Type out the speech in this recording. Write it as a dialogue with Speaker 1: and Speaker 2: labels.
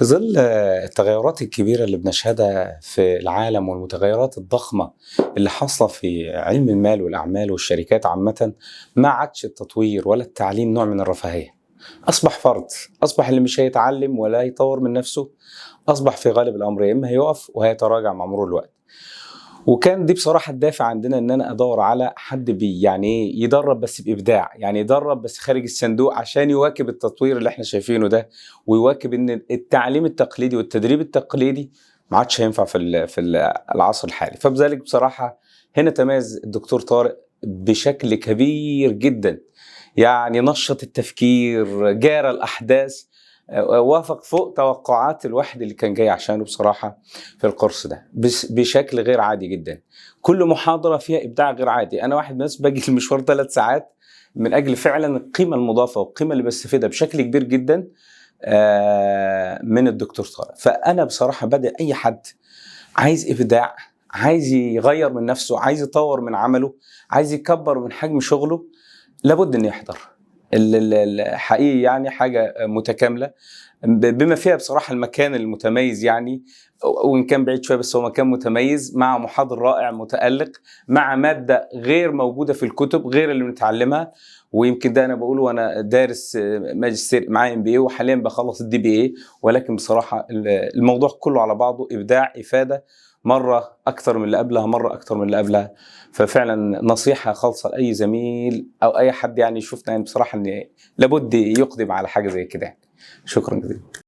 Speaker 1: في ظل التغيرات الكبيرة اللي بنشهدها في العالم والمتغيرات الضخمة اللي حاصلة في علم المال والأعمال والشركات عامة، ما عادش التطوير ولا التعليم نوع من الرفاهية. أصبح فرض، أصبح اللي مش هيتعلم ولا يطور من نفسه أصبح في غالب الأمر يا إما هيقف وهيتراجع مع مرور الوقت. وكان دي بصراحة الدافع عندنا إن أنا أدور على حد يعني إيه يدرب بس بإبداع، يعني يدرب بس خارج الصندوق عشان يواكب التطوير اللي إحنا شايفينه ده، ويواكب إن التعليم التقليدي والتدريب التقليدي ما عادش هينفع في العصر الحالي. فبذلك بصراحة هنا تميز الدكتور طارق بشكل كبير جدا، يعني نشط التفكير، جارى الأحداث، وافق فوق توقعات الواحد اللي كان جاي عشانه بصراحة في القرص ده بشكل غير عادي جدا. كل محاضرة فيها إبداع غير عادي. أنا واحد من الناس باجي المشوار 3 ساعات من أجل فعلا القيمة المضافة والقيمة اللي بستفيدها بشكل كبير جدا من الدكتور طارق. فأنا بصراحة بدأ أي حد عايز إبداع، عايز يغير من نفسه، عايز يطور من عمله، عايز يكبر من حجم شغله، لابد أن يحضر. الحقيقي يعني حاجة متكاملة بما فيها بصراحة المكان المتميز، يعني وإن كان بعيد شوية بس هو مكان متميز مع محاضر رائع متألق مع مادة غير موجودة في الكتب غير اللي بنتعلمها. ويمكن ده أنا بقوله وأنا دارس ماجستير معايا MBA وحاليا بخلص الDBA، ولكن بصراحة الموضوع كله على بعضه إبداع، إفادة، مرة أكثر من اللي قبلها، مرة أكثر من اللي قبلها. ففعلا نصيحة خالصة لأي زميل أو أي حد يعني يشوفنا، يعني بصراحة إن لابد يقدم على حاجة زي كده. شكرا جزيلا.